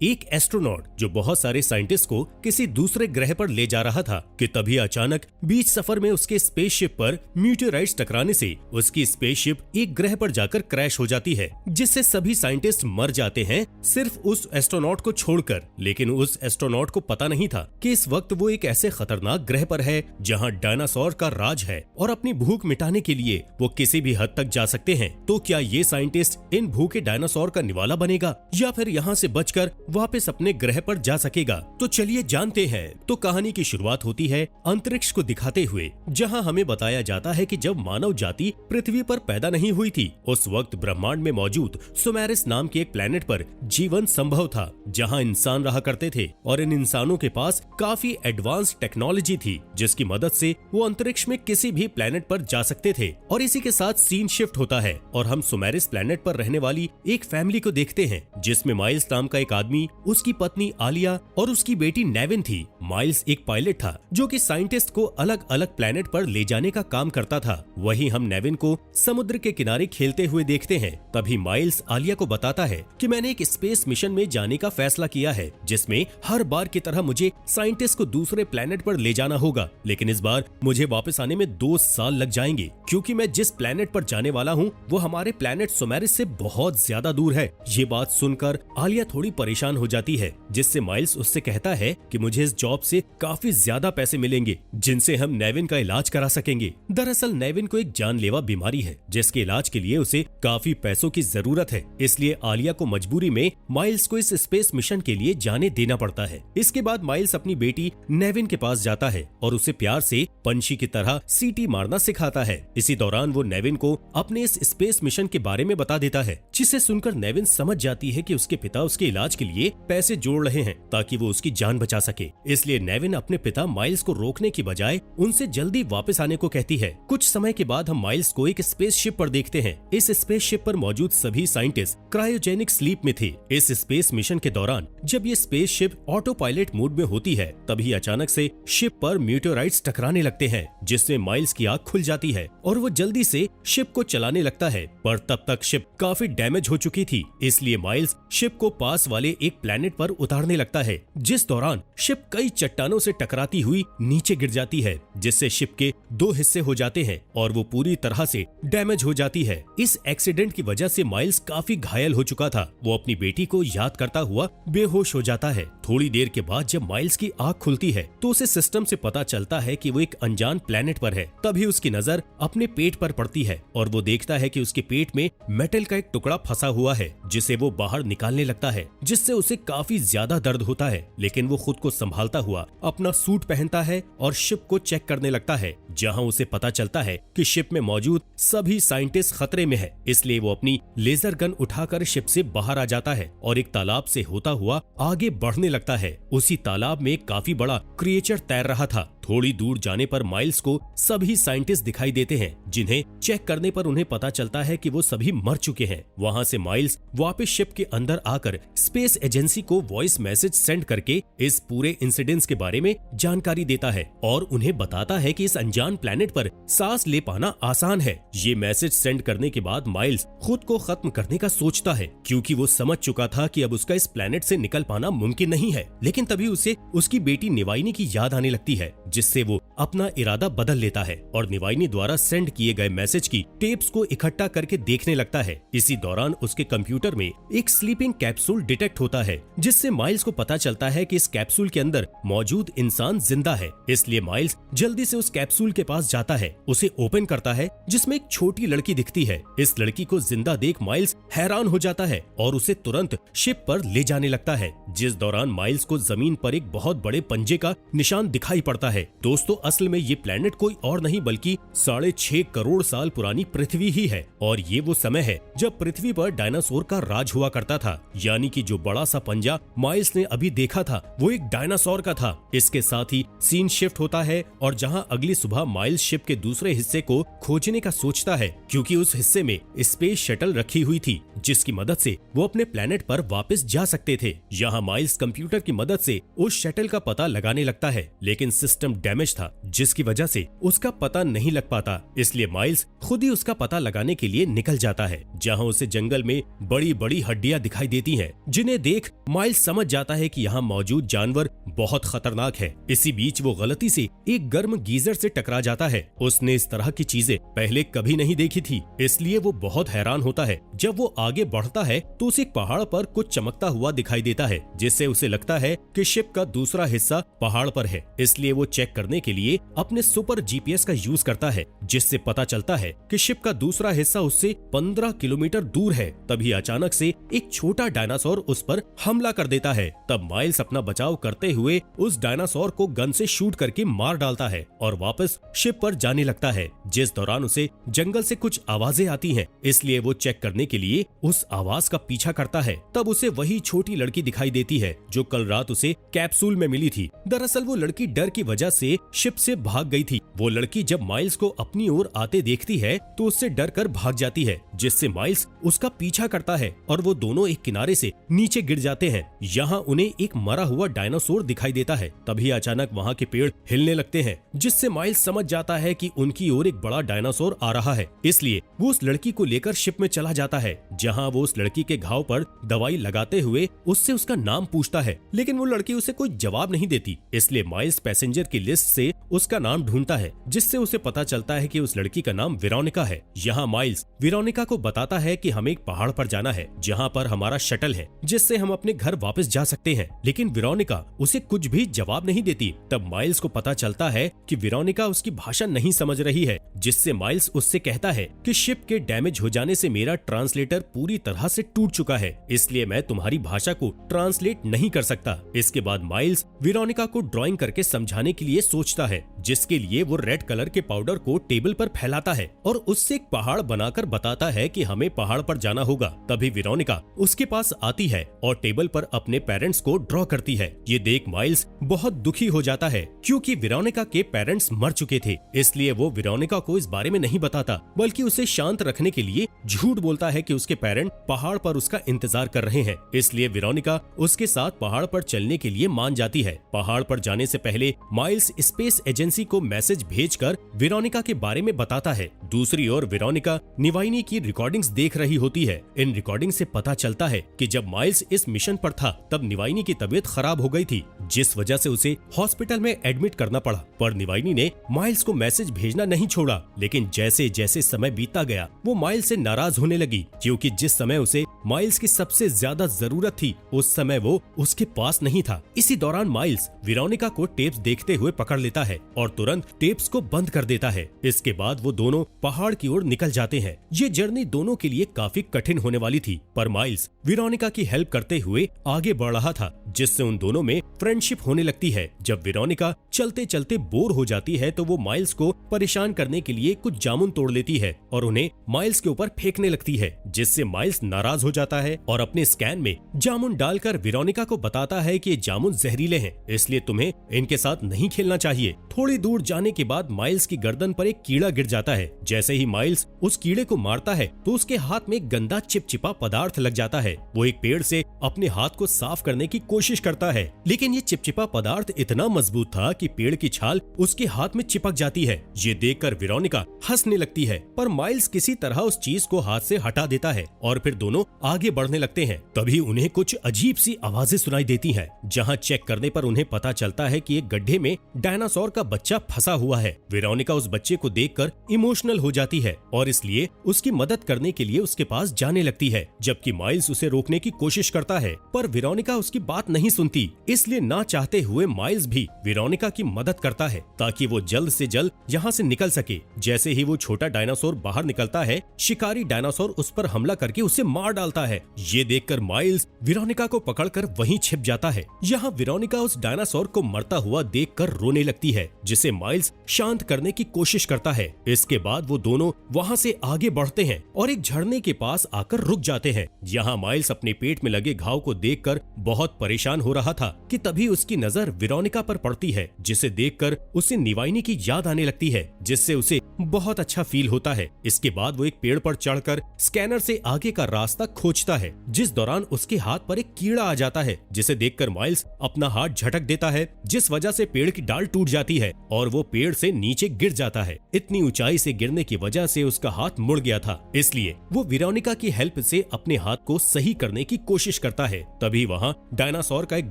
एक एस्ट्रोनॉट जो बहुत सारे साइंटिस्ट को किसी दूसरे ग्रह पर ले जा रहा था कि तभी अचानक बीच सफर में उसके स्पेसशिप पर मीटेराइट्स टकराने से उसकी स्पेसशिप एक ग्रह पर जाकर क्रैश हो जाती है, जिससे सभी साइंटिस्ट मर जाते हैं सिर्फ उस एस्ट्रोनॉट को छोड़कर। लेकिन उस एस्ट्रोनॉट को पता नहीं था कि इस वक्त वो एक ऐसे खतरनाक ग्रह पर है जहाँ डायनासोर का राज है और अपनी भूख मिटाने के लिए वो किसी भी हद तक जा सकते हैं। तो क्या ये साइंटिस्ट इन भूखे डायनासोर का निवाला बनेगा या फिर यहाँ से बचकर वापस अपने ग्रह पर जा सकेगा? तो चलिए जानते हैं। तो कहानी की शुरुआत होती है अंतरिक्ष को दिखाते हुए, जहाँ हमें बताया जाता है कि जब मानव जाति पृथ्वी पर पैदा नहीं हुई थी, उस वक्त ब्रह्मांड में मौजूद सुमेरस नाम के एक प्लेनेट पर जीवन संभव था, जहाँ इंसान रहा करते थे और इन इंसानों के पास काफी एडवांस टेक्नोलॉजी थी, जिसकी मदद से वो अंतरिक्ष में किसी भी प्लेनेट पर जा सकते थे। और इसी के साथ सीन शिफ्ट होता है और हम सुमेरस प्लेनेट पर रहने वाली एक फैमिली को देखते हैं, जिसमें माइल्स नाम का एक आदमी, उसकी पत्नी आलिया और उसकी बेटी नेविन थी। माइल्स एक पायलट था जो कि साइंटिस्ट को अलग अलग प्लेनेट पर ले जाने का काम करता था। वहीं हम नेविन को समुद्र के किनारे खेलते हुए देखते हैं। तभी माइल्स आलिया को बताता है कि मैंने एक स्पेस मिशन में जाने का फैसला किया है, जिसमें हर बार की तरह मुझे साइंटिस्ट को दूसरे प्लेनेट पर ले जाना होगा, लेकिन इस बार मुझे वापस आने में 2 साल लग जाएंगे, क्योंकि मैं जिस प्लेनेट पर जाने वाला हूँ वो हमारे प्लेनेट सुमेरस से बहुत ज्यादा दूर है। ये बात सुनकर आलिया थोड़ी परेशान हो जाती है, जिससे माइल्स उससे कहता है कि मुझे इस जॉब से काफी ज्यादा पैसे मिलेंगे, जिनसे हम नेविन का इलाज करा सकेंगे। दरअसल नेविन को एक जानलेवा बीमारी है, जिसके इलाज के लिए उसे काफी पैसों की जरूरत है, इसलिए आलिया को मजबूरी में माइल्स को इस स्पेस मिशन के लिए जाने देना पड़ता है। इसके बाद माइल्स अपनी बेटी नेविन के पास जाता है और उसे प्यार से पंछी की तरह सीटी मारना सिखाता है। इसी दौरान वो नेविन को अपने इस स्पेस मिशन के बारे में बता देता है, जिसे सुनकर नेविन समझ जाती है कि उसके पिता उसके इलाज के लिए पैसे जोड़ रहे हैं ताकि वो उसकी जान बचा सके। इसलिए नेविन अपने पिता माइल्स को रोकने की बजाय उनसे जल्दी वापस आने को कहती है। कुछ समय के बाद हम माइल्स को एक स्पेसशिप पर देखते हैं। इस स्पेसशिप पर मौजूद सभी साइंटिस्ट क्रायोजेनिक स्लीप में थे। इस स्पेस मिशन के दौरान जब ये स्पेसशिप ऑटो पायलट मोड में होती है, तभी अचानक से शिप पर मीटेराइट्स टकराने लगते हैं, जिससे माइल्स की आंख खुल जाती है और वो जल्दी से शिप को चलाने लगता है। पर तब तक शिप काफी डैमेज हो चुकी थी, इसलिए माइल्स शिप को पास वाले एक प्लेनेट पर उतारने लगता है, जिस दौरान शिप कई चट्टानों से टकराती हुई नीचे गिर जाती है, जिससे शिप के 2 हिस्से हो जाते हैं और वो पूरी तरह से डैमेज हो जाती है। इस एक्सीडेंट की वजह से माइल्स काफी घायल हो चुका था। वो अपनी बेटी को याद करता हुआ बेहोश हो जाता है। थोड़ी देर के बाद जब माइल्स की आंख खुलती है तो उसे सिस्टम से पता चलता है कि वो एक अनजान प्लेनेट पर है। तभी उसकी नजर अपने पेट पर पड़ती है और वो देखता है कि उसके पेट में मेटल का एक टुकड़ा फंसा हुआ है, जिसे वो बाहर निकालने लगता है, जिससे उसे काफी ज्यादा दर्द होता है। लेकिन वो खुद को संभालता हुआ अपना सूट पहनता है और शिप को चेक करने लगता है, जहां उसे पता चलता है कि शिप में मौजूद सभी साइंटिस्ट खतरे में है। इसलिए वो अपनी लेजर गन उठाकर शिप से बाहर आ जाता है और एक तालाब से होता हुआ आगे बढ़ने लगता है। उसी तालाब में एक काफी बड़ा क्रिएचर तैर रहा था। थोड़ी दूर जाने पर माइल्स को सभी साइंटिस्ट दिखाई देते हैं, जिन्हें चेक करने पर उन्हें पता चलता है कि वो सभी मर चुके हैं। वहां से माइल्स वापस शिप के अंदर आकर स्पेस एजेंसी को वॉइस मैसेज सेंड करके इस पूरे इंसिडेंट्स के बारे में जानकारी देता है और उन्हें बताता है कि इस अनजान प्लेनेट पर सांस ले पाना आसान है। ये मैसेज सेंड करने के बाद माइल्स खुद को खत्म करने का सोचता है, क्योंकि वो समझ चुका था कि अब उसका इस प्लेनेट से निकल पाना मुमकिन नहीं है। लेकिन तभी उसे उसकी बेटी निवाइनी की याद आने लगती है, जिससे वो अपना इरादा बदल लेता है और निवाइनी द्वारा सेंड किए गए मैसेज की टेप्स को इकट्ठा करके देखने लगता है। इसी दौरान उसके कंप्यूटर में एक स्लीपिंग कैप्सूल डिटेक्ट होता है, जिससे माइल्स को पता चलता है कि इस कैप्सूल के अंदर मौजूद इंसान जिंदा है। इसलिए माइल्स जल्दी से उस कैप्सूल के पास जाता है, उसे ओपन करता है, जिसमें एक छोटी लड़की दिखती है। इस लड़की को जिंदा देख माइल्स हैरान हो जाता है और उसे तुरंत शिप पर ले जाने लगता है, जिस दौरान माइल्स को जमीन पर एक बहुत बड़े पंजे का निशान दिखाई पड़ता है। दोस्तों, असल में ये प्लेनेट कोई और नहीं बल्कि 6.5 करोड़ साल पुरानी पृथ्वी ही है और ये वो समय है जब पृथ्वी पर डायनासोर का राज हुआ करता था। यानी कि जो बड़ा सा पंजा माइल्स ने अभी देखा था वो एक डायनासोर का था। इसके साथ ही सीन शिफ्ट होता है और जहां अगली सुबह माइल्स शिप के दूसरे हिस्से को खोजने का सोचता है, क्योंकि उस हिस्से में स्पेस शटल रखी हुई थी, जिसकी मदद से वो अपने प्लेनेट पर वापस जा सकते थे। यहाँ माइल्स कंप्यूटर की मदद से उस शटल का पता लगाने लगता है, लेकिन सिस्टम सिस्टम डैमेज था, जिसकी वजह से उसका पता नहीं लग पाता। इसलिए माइल्स खुद ही उसका पता लगाने के लिए निकल जाता है, जहाँ उसे जंगल में बड़ी बड़ी हड्डियां दिखाई देती हैं, जिन्हें देख माइल्स समझ जाता है कि यहाँ मौजूद जानवर बहुत खतरनाक है। इसी बीच वो गलती से एक गर्म गीजर से टकरा जाता है। उसने इस तरह की चीजें पहले कभी नहीं देखी थी, इसलिए वो बहुत हैरान होता है। जब वो आगे बढ़ता है तो उसे एक पहाड़ पर कुछ चमकता हुआ दिखाई देता है, जिससे उसे लगता है कि शिप का दूसरा हिस्सा पहाड़ पर है। इसलिए वो चेक करने के लिए अपने सुपर जीपीएस का यूज करता है, जिससे पता चलता है कि शिप का दूसरा हिस्सा उससे 15 किलोमीटर दूर है। तभी अचानक से एक छोटा डायनासोर उस पर हमला कर देता है। तब माइल्स अपना बचाव करते हुए उस डायनासोर को गन से शूट करके मार डालता है और वापस शिप पर जाने लगता है। जिस दौरान उसे जंगल से कुछ आवाजें आती हैं, इसलिए वो चेक करने के लिए उस आवाज का पीछा करता है। तब उसे वही छोटी लड़की दिखाई देती है जो कल रात उसे कैप्सूल में मिली थी। दरअसल वो लड़की डर की वजह से शिप से भाग गई थी। वो लड़की जब माइल्स को अपनी ओर आते देखती है तो उससे डर कर भाग जाती है, जिससे माइल्स उसका पीछा करता है और वो दोनों एक किनारे से नीचे गिर जाते हैं। यहाँ उन्हें एक मरा हुआ डायनासोर दिखाई देता है। तभी अचानक वहाँ के पेड़ हिलने लगते हैं, जिससे माइल्स समझ जाता है कि उनकी ओर एक बड़ा डायनासोर आ रहा है। इसलिए वो उस लड़की को लेकर शिप में चला जाता है, जहाँ वो उस लड़की के घाव पर दवाई लगाते हुए उससे उसका नाम पूछता है, लेकिन वो लड़की उसे कोई जवाब नहीं देती। इसलिए माइल्स पैसेंजर की लिस्ट से उसका नाम ढूंढता है, जिससे उसे पता चलता है कि उस लड़की का नाम वेरोनिका है। यहाँ माइल्स वेरोनिका को बताता है कि हमें एक पहाड़ पर जाना है, जहाँ पर हमारा शटल है, जिससे हम अपने घर वापस जा सकते हैं। लेकिन वेरोनिका उसे कुछ भी जवाब नहीं देती। तब माइल्स को पता चलता है कि वेरोनिका उसकी भाषा नहीं समझ रही है, जिससे माइल्स उससे कहता है कि शिप के डैमेज हो जाने से मेरा ट्रांसलेटर पूरी तरह से टूट चुका है, इसलिए मैं तुम्हारी भाषा को ट्रांसलेट नहीं कर सकता। इसके बाद माइल्स वेरोनिका को ड्राइंग करके समझाने के लिए सोचता है, जिसके लिए वो रेड कलर के पाउडर को टेबल पर फैलाता है और उससे एक पहाड़ बनाकर बताता है कि हमें पहाड़ पर जाना होगा। तभी वेरोनिका उसके पास आती है और टेबल पर अपने पेरेंट्स को ड्रॉ करती है। ये देख माइल्स बहुत दुखी हो जाता है, क्योंकि वेरोनिका के पेरेंट्स मर चुके थे। इसलिए वो वेरोनिका को इस बारे में नहीं बताता, बल्कि उसे शांत रखने के लिए झूठ बोलता है कि उसके पेरेंट पहाड़ पर उसका इंतजार कर रहे हैं। इसलिए वेरोनिका उसके साथ पहाड़ पर चलने के लिए मान जाती है। पहाड़ पर जाने से पहले माइल्स स्पेस एजेंसी को मैसेज भेजकर वेरोनिका के बारे में बताता है। दूसरी ओर वेरोनिका निवाइनी की रिकॉर्डिंग्स देख रही होती है। इन रिकॉर्डिंग से पता चलता है कि जब माइल्स इस मिशन पर था तब निवाइनी की तबीयत खराब हो गई थी, जिस वजह से उसे हॉस्पिटल में एडमिट करना पड़ा। पर निवाइनी ने माइल्स को मैसेज भेजना नहीं छोड़ा, लेकिन जैसे जैसे समय बीतता गया वो माइल्स से नाराज होने लगी, क्योंकि जिस समय उसे माइल्स की सबसे ज्यादा जरूरत थी उस समय वो उसके पास नहीं था। इसी दौरान माइल्स वेरोनिका को टेप्स देखते हुए पकड़ लेता है और तुरंत टेप्स को बंद कर देता है। इसके बाद वो दोनों पहाड़ की ओर निकल जाते हैं। ये जर्नी दोनों के लिए काफी कठिन होने वाली थी, पर माइल्स वेरोनिका की हेल्प करते हुए आगे बढ़ रहा था, जिससे उन दोनों में फ्रेंडशिप होने लगती है। जब वेरोनिका चलते चलते बोर हो जाती है तो वो माइल्स को परेशान करने के लिए कुछ जामुन तोड़ लेती है और उन्हें माइल्स के ऊपर फेंकने लगती है, जिससे माइल्स नाराज हो जाता है और अपने स्कैन में जामुन डालकर वेरोनिका को बताता है कि ये जामुन जहरीले हैं, इसलिए तुम्हें इनके साथ नहीं खेलना चाहिए। थोड़ी दूर जाने के बाद माइल्स की गर्दन पर एक कीड़ा गिर जाता है। जैसे ही माइल्स उस कीड़े को मारता है तो उसके हाथ में गंदा चिपचिपा पदार्थ लग जाता है। वो एक पेड़ से अपने हाथ को साफ करने की कोशिश करता है, लेकिन ये चिपचिपा पदार्थ इतना मजबूत था कि पेड़ की छाल उसके हाथ में चिपक जाती है। ये देखकर वेरोनिका हंसने लगती है, पर माइल्स किसी तरह उस चीज को हाथ से हटा देता है और फिर दोनों आगे बढ़ने लगते हैं। तभी उन्हें कुछ अजीब सी आवाजें सुनाई देती हैं, जहां चेक करने पर उन्हें पता चलता है कि एक गड्ढे में डायनासोर का बच्चा फंसा हुआ है। वेरोनिका उस बच्चे को देखकर इमोशनल हो जाती है और इसलिए उसकी मदद करने के लिए उसके पास जाने लगती है, जबकि माइल्स उसे रोकने की कोशिश करता है, पर वेरोनिका उसकी बात नहीं सुनती। इसलिए ना चाहते हुए माइल्स भी वेरोनिका की मदद करता है ताकि वो जल्द से जल्द यहाँ से निकल सके। जैसे ही वो छोटा डायनासोर बाहर निकलता है, शिकारी डायनासोर उस पर हमला करके उसे मार डालता है। ये देखकर माइल्स वेरोनिका को पकड़कर वहीं छिप जाता है। यहाँ वेरोनिका उस डायनासोर को मरता हुआ देखकर रोने लगती है, जिसे माइल्स शांत करने की कोशिश करता है। इसके बाद वो दोनों वहाँ से आगे बढ़ते हैं और एक झरने के पास आकर रुक जाते हैं। यहाँ माइल्स अपने पेट में लगे घाव को देखकर बहुत परेशान हो रहा था कि तभी उसकी नजर वेरोनिका पर पड़ती है, जिसे देखकर उसे निवाइनी की याद आने लगती है, जिससे उसे बहुत अच्छा फील होता है। इसके बाद वो एक पेड़ पर चढ़कर स्कैनर से आगे का रास्ता खोजता है, जिस दौरान उसके हाथ पर एक कीड़ा आ जाता है, जिसे देखकर माइल्स अपना हाथ झटक देता है, जिस वजह से पेड़ एक डाल टूट जाती है और वो पेड़ से नीचे गिर जाता है। इतनी ऊंचाई से गिरने की वजह से उसका हाथ मुड़ गया था, इसलिए वो वेरोनिका की हेल्प से अपने हाथ को सही करने की कोशिश करता है। तभी वहाँ डायनासोर का एक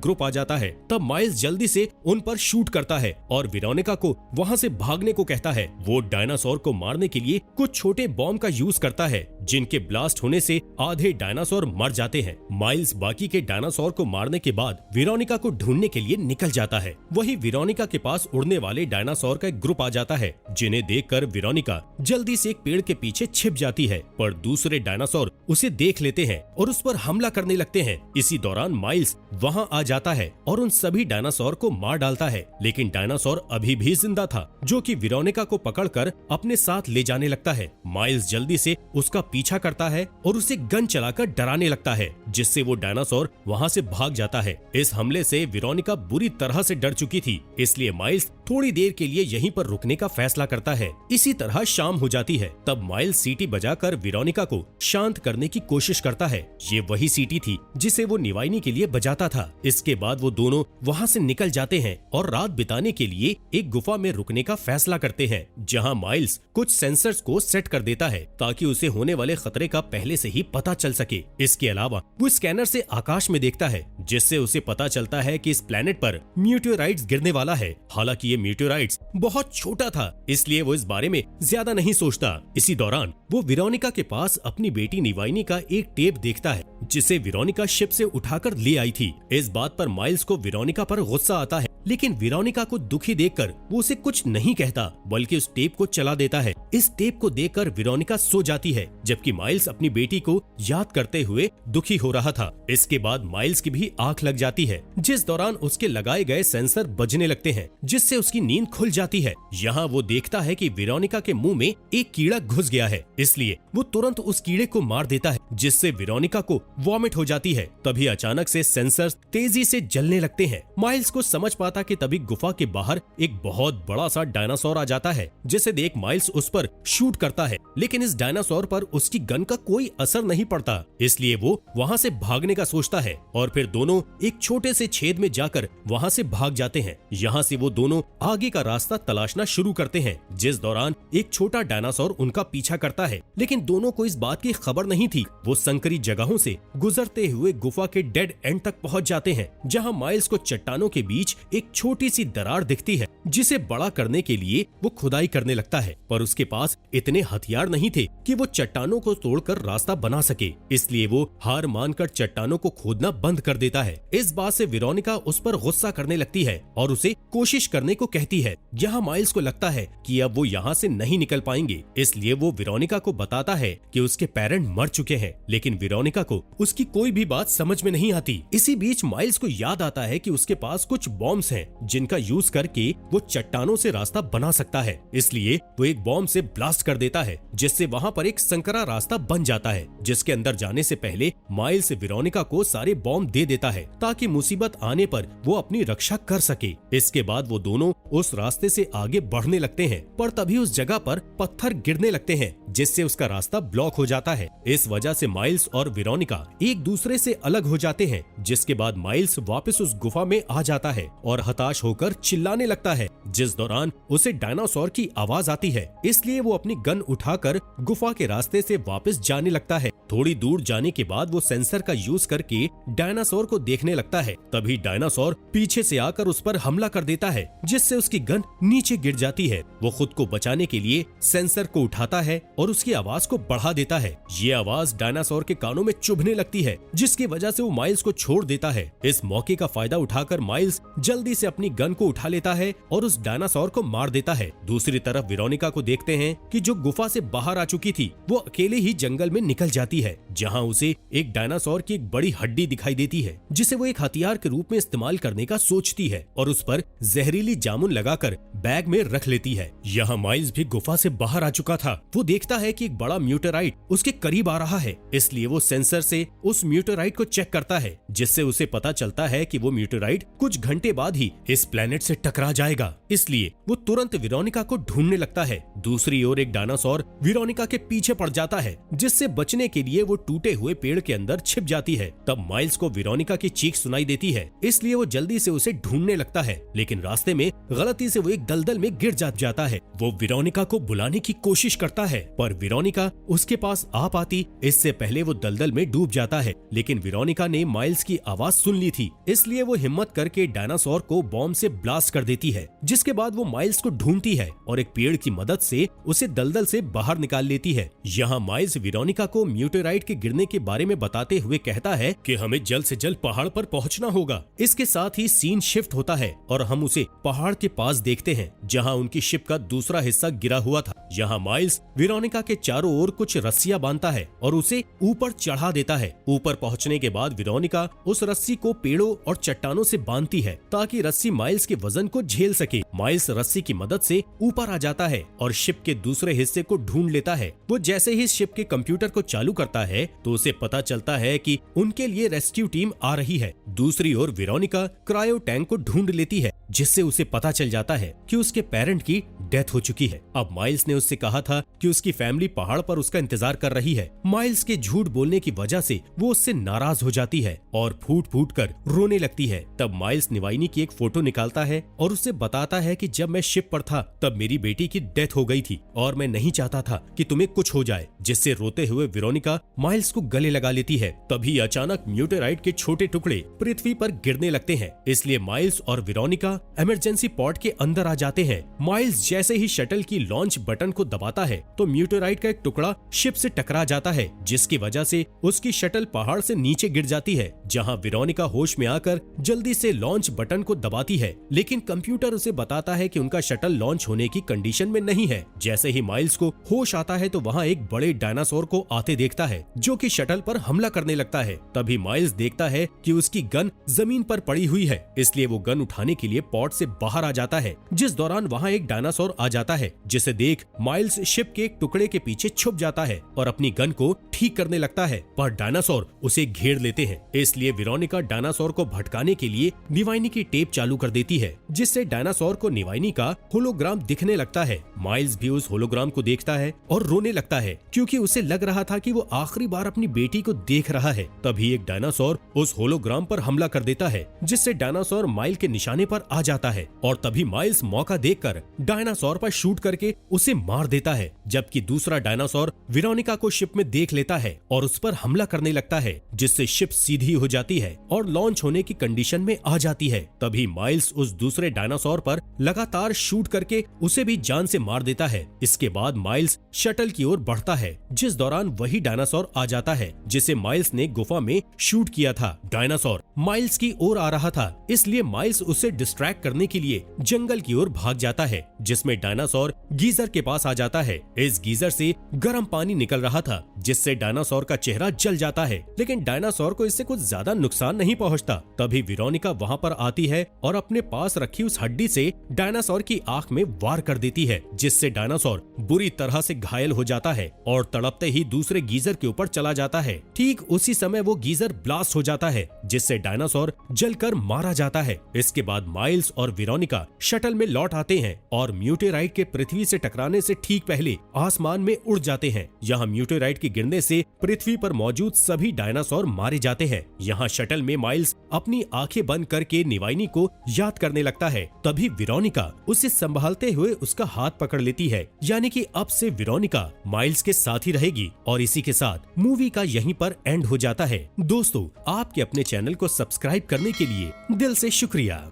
ग्रुप आ जाता है। तब माइल्स जल्दी से उन पर शूट करता है और वेरोनिका को वहाँ से भागने को कहता है। वो डायनासोर को मारने के लिए कुछ छोटे बॉम्ब का यूज करता है, जिनके ब्लास्ट होने से आधे डायनासोर मर जाते हैं। माइल्स बाकी के डायनासोर को मारने के बाद वेरोनिका को ढूंढने के लिए निकल जाता है। वही वेरोनिका के पास उड़ने वाले डायनासोर का एक ग्रुप आ जाता है, जिन्हें देखकर वेरोनिका जल्दी से एक पेड़ के पीछे छिप जाती है, पर दूसरे डायनासोर उसे देख लेते हैं और उस पर हमला करने लगते हैं। इसी दौरान माइल्स वहां आ जाता है और उन सभी डायनासोर को मार डालता है, लेकिन डायनासोर अभी भी जिंदा था, जो कि वेरोनिका को पकड़कर अपने साथ ले जाने लगता है। माइल्स जल्दी से उसका पीछा करता है और उसे गन चलाकर डराने लगता है, जिससे वो डायनासोर वहां से भाग जाता है। इस हमले से वेरोनिका बुरी तरह से डर चुकी थी, इसलिए माइल्स थोड़ी देर के लिए यहीं पर रुकने का फैसला करता है। इसी तरह शाम हो जाती है। तब माइल्स सीटी बजाकर वेरोनिका को शांत करने की कोशिश करता है। ये वही सीटी थी जिसे वो निवाइनी के लिए बजाता था। इसके बाद वो दोनों वहाँ से निकल जाते हैं और रात बिताने के लिए एक गुफा में रुकने का फैसला करते हैं, जहाँ माइल्स कुछ सेंसर्स को सेट कर देता है ताकि उसे होने वाले खतरे का पहले से ही पता चल सके। इसके अलावा वो स्कैनर से आकाश में देखता है, जिससे उसे पता चलता है कि इस प्लेनेट पर मीटियोराइट्स गिरने वाला है। हालांकि ये मीटियोराइट्स बहुत छोटा था, इसलिए वो इस बारे में ज्यादा नहीं सोचता। इसी दौरान वो वेरोनिका के पास अपनी बेटी निवाइनी का एक टेप देखता है, जिसे वेरोनिका शिप से उठाकर ले आई थी। इस बात पर माइल्स को वेरोनिका पर गुस्सा आता है, लेकिन वेरोनिका को दुखी देखकर वो उसे कुछ नहीं कहता, बल्कि उस टेप को चला देता है। इस टेप को देखकर वेरोनिका सो जाती है, जबकि माइल्स अपनी बेटी को याद करते हुए दुखी हो रहा था। इसके बाद माइल्स की भी आंख लग जाती है, जिस दौरान उसके लगाए गए सेंसर बजने लगते हैं, जिससे उसकी नींद खुल जाती है। यहाँ वो देखता है कि वेरोनिका के मुंह में एक कीड़ा घुस गया है, इसलिए वो तुरंत उस कीड़े को मार देता है, जिससे वेरोनिका को वॉमिट हो जाती है। तभी अचानक से सेंसर्स तेजी से जलने लगते हैं। माइल्स को समझ पाता कि तभी गुफा के बाहर एक बहुत बड़ा सा डायनासोर आ जाता है, जिसे देख माइल्स उस पर शूट करता है, लेकिन इस डायनासोर पर उसकी गन का कोई असर नहीं पड़ता, इसलिए वो वहाँ से भागने का सोचता है और फिर दोनों एक छोटे से छेद में जाकर वहाँ से भाग जाते हैं। यहाँ से वो दोनों आगे का रास्ता तलाशना शुरू करते हैं, जिस दौरान एक छोटा डायनासोर उनका पीछा करता है, लेकिन दोनों को इस बात की खबर नहीं थी। वो संकरी जगहों से गुजरते हुए गुफा के डेड एंड तक पहुंच जाते हैं, जहां माइल्स को चट्टानों के बीच एक छोटी सी दरार दिखती है, जिसे बड़ा करने के लिए वो खुदाई करने लगता है, पर उसके पास इतने हथियार नहीं थे कि वो चट्टानों को तोड़कर रास्ता बना सके, इसलिए वो हार मानकर चट्टानों को खोदना बंद कर देता है। इस बात से वेरोनिका उस पर गुस्सा करने लगती है और उसे कोशिश करने को कहती है। यहाँ माइल्स को लगता है कि अब वो यहाँ से नहीं निकल पाएंगे, इसलिए वो वेरोनिका को बताता है कि उसके पेरेंट मर चुके हैं, लेकिन वेरोनिका को उसकी कोई भी बात समझ में नहीं आती। इसी बीच माइल्स को याद आता है कि उसके पास कुछ बॉम्ब्स हैं, जिनका यूज करके वो चट्टानों से रास्ता बना सकता है, इसलिए वो एक बॉम्ब से ब्लास्ट कर देता है, जिससे वहाँ पर एक संकरा रास्ता बन जाता है, जिसके अंदर जाने से पहले माइल्स वेरोनिका को सारे बॉम्ब दे देता है, ताकि मुसीबत आने पर वो अपनी रक्षा कर सके। इसके बाद वो दोनों उस रास्ते से आगे बढ़ने लगते हैं, पर तभी उस जगह पर पत्थर गिरने लगते हैं, जिससे उसका रास्ता ब्लॉक हो जाता है। इस वजह से माइल्स और वेरोनिका एक दूसरे से अलग हो जाते हैं, जिसके बाद माइल्स वापस उस गुफा में आ जाता है और हताश होकर चिल्लाने लगता है, जिस दौरान उसे डायनासोर की आवाज आती है, इसलिए वो अपनी गन उठाकर गुफा के रास्ते से वापस जाने लगता है। थोड़ी दूर जाने के बाद वो सेंसर का यूज करके डायनासोर को देखने लगता है। तभी डायनासोर पीछे से आकर उस पर हमला कर देता है, जिससे उसकी गन नीचे गिर जाती है। वो खुद को बचाने के लिए सेंसर को उठाता है और उसकी आवाज को बढ़ा देता है। ये आवाज डायनासोर के कानों में चुभने लगती है, जिसकी वजह से वो माइल्स को छोड़ देता है। इस मौके का फायदा उठाकर माइल्स जल्दी से अपनी गन को उठा लेता है और उस डायनासोर को मार देता है। दूसरी तरफ वेरोनिका को देखते हैं कि जो गुफा से बाहर आ चुकी थी, वो अकेले ही जंगल में निकल जाती है, जहाँ उसे एक डायनासोर की एक बड़ी हड्डी दिखाई देती है, जिसे वो एक हथियार के रूप में इस्तेमाल करने का सोचती है और उस पर जहरीली जामुन लगाकर बैग में रख लेती है। यहाँ माइल्स भी गुफा से बाहर आ चुका था। वो देखता है कि एक बड़ा मीटियोराइट उसके करीब आ रहा है, इसलिए वो सेंसर से उस मीटियोराइट को चेक करता है, जिससे उसे पता चलता है कि वो मीटियोराइट कुछ घंटे बाद ही इस प्लेनेट से टकरा जाएगा, इसलिए वो तुरंत वेरोनिका को ढूंढने लगता है। दूसरी ओर एक डायनासोर वेरोनिका के पीछे पड़ जाता है, जिससे बचने के लिए वो टूटे हुए पेड़ के अंदर छिप जाती है। तब माइल्स को वेरोनिका की चीख सुनाई देती है, इसलिए वो जल्दी से उसे ढूंढने लगता है, लेकिन रास्ते में गलती से वो एक दलदल में गिर जाता है। वो वेरोनिका को बुलाने की कोशिश करता है, पर वेरोनिका उसके पास आ पाती इससे पहले वो दलदल में डूब जाता है। लेकिन वेरोनिका ने माइल्स की आवाज सुन ली थी, इसलिए वो हिम्मत करके डायनासोर को बॉम्ब से ब्लास्ट कर देती है, जिसके बाद वो माइल्स को ढूंढती है और एक पेड़ की मदद से उसे दलदल से बाहर निकाल लेती है। यहाँ माइल्स वेरोनिका को मीटेओराइट के गिरने के बारे में बताते हुए कहता है कि हमें जल्द से जल्द पहाड़ पर पहुंचना होगा। इसके साथ ही सीन शिफ्ट होता है और हम उसे पहाड़ के पास देखते हैं, जहाँ उनकी शिप का दूसरा हिस्सा गिरा हुआ था। यहाँ माइल्स वेरोनिका के चारों ओर कुछ रस्सियां बांधता है और उसे ऊपर चढ़ा देता है। ऊपर पहुंचने के बाद वेरोनिका उस रस्सी को पेड़ों और चट्टानों से बांधती है ताकि रस्सी माइल्स के वजन को झेल सके। माइल्स रस्सी की मदद से ऊपर आ जाता है और शिप के दूसरे हिस्से को ढूंढ लेता है। वो जैसे ही शिप के कंप्यूटर को चालू करता है तो उसे पता चलता है कि उनके लिए रेस्क्यू टीम आ रही है। दूसरी ओर वेरोनिका क्रायो टैंक को ढूंढ लेती है, जिससे उसे पता चल जाता है कि उसके पेरेंट की डेथ हो चुकी है। अब माइल्स ने उससे कहा था कि उसकी फैमिली पहाड़ पर उसका इंतजार कर रही है। माइल्स के झूठ बोलने की वजह से वो उससे नाराज हो जाती है और फूट फूट कर रोने लगती है। तब माइल्स निवाइनी की एक फोटो निकालता है और उसे बताता है कि जब मैं शिप पर था तब मेरी बेटी की डेथ हो गई थी और मैं नहीं चाहता था कि तुम्हें कुछ हो जाए, जिससे रोते हुए वेरोनिका माइल्स को गले लगा लेती है। तभी अचानक मीटेओराइट के छोटे टुकड़े पृथ्वी पर गिरने लगते हैं, इसलिए माइल्स और वेरोनिका इमरजेंसी पॉड के अंदर आ जाते हैं। माइल्स जैसे ही शटल की लॉन्च बटन को दबाता है तो मीटेओराइट का एक टुकड़ा शिप से टकरा जाता है, जिसकी वजह से उसकी शटल पहाड़ से नीचे गिर जाती है। जहां वेरोनिका होश में आकर जल्दी से लॉन्च बटन को दबाती है, लेकिन कंप्यूटर उसे बताता है कि उनका शटल लॉन्च होने की कंडीशन में नहीं है। जैसे ही माइल्स को होश आता है तो वहाँ एक बड़े डायनासोर को आते देखता है, जो कि शटल पर हमला करने लगता है। तभी माइल्स देखता है कि उसकी गन जमीन पर पड़ी हुई है, इसलिए वो गन उठाने के लिए पॉड से बाहर आ जाता है। जिस दौरान वहाँ एक डायनासोर आ जाता है, जिसे देख माइल्स शिप के एक टुकड़े के पीछे छुप जाता है और अपनी गन को ठीक करने लगता है, पर डायनासोर उसे घेर लेते हैं। इसलिए वेरोनिका डायनासोर को भटकाने के लिए निवाइनी की टेप चालू कर देती है, जिससे डायनासोर को निवाइनी का होलोग्राम दिखने लगता है। माइल्स भी उस होलोग्राम को देखता है और रोने लगता है, क्योंकि उसे लग रहा था कि वो आखिरी बार अपनी बेटी को देख रहा है। तभी एक डायनासोर उस होलोग्राम पर हमला कर देता है, जिससे डायनासोर माइल के निशाने पर आ जाता है और तभी माइल्स मौका देखकर डायनासोर पर शूट करके उसे मार देता है, जबकि दूसरा डायनासोर वेरोनिका को शिप में देख लेता है और उस पर हमला करने लगता है, जिससे शिप सीधी हो जाती है और लॉन्च होने की कंडीशन में आ जाती है। तभी माइल्स उस दूसरे डायनासोर पर लगातार शूट करके उसे भी जान से मार देता है। इसके बाद माइल्स शटल की ओर बढ़ता है, जिस दौरान वही डायनासोर आ जाता है जिसे माइल्स ने गुफा में शूट किया था। डायनासोर माइल्स की ओर आ रहा था, इसलिए माइल्स उसे डिस्ट्रैक्ट करने के लिए जंगल की ओर भाग जाता है, जिसमें डायनासोर गीजर के पास आ जाता है। इस गीजर से गर्म पानी निकल रहा था, जिससे डायनासोर का चेहरा जल जाता है, लेकिन डायनासोर को इससे कुछ ज्यादा नुकसान नहीं पहुंचता। तभी वेरोनिका वहां पर आती है और अपने पास रखी उस हड्डी से डायनासोर की आंख में वार कर देती है, जिससे डायनासोर बुरी तरह से घायल हो जाता है और तड़पते ही दूसरे गीजर के ऊपर चला जाता है। ठीक उसी समय वो गीजर ब्लास्ट हो जाता है, जिससे डायनासोर जलकर मारा जाता है। इसके बाद माइल्स और वेरोनिका शटल में लौट आते हैं और मीटेओराइट के पृथ्वी से टकराने से ठीक पहले आसमान में उड़ जाते हैं। यहाँ मीटेओराइट के गिरने से पृथ्वी पर मौजूद सभी डायनासोर मारे जाते हैं। यहाँ शटल में माइल्स अपनी आंखें बंद करके निवाइनी को याद करने लगता है। तभी वेरोनिका उसे संभालते हुए उसका हाथ पकड़ लेती है, यानी कि अब से वेरोनिका माइल्स के साथ ही रहेगी। और इसी के साथ मूवी का यहीं पर एंड हो जाता है। दोस्तों, आपके अपने चैनल को सब्सक्राइब करने के लिए दिल से शुक्रिया।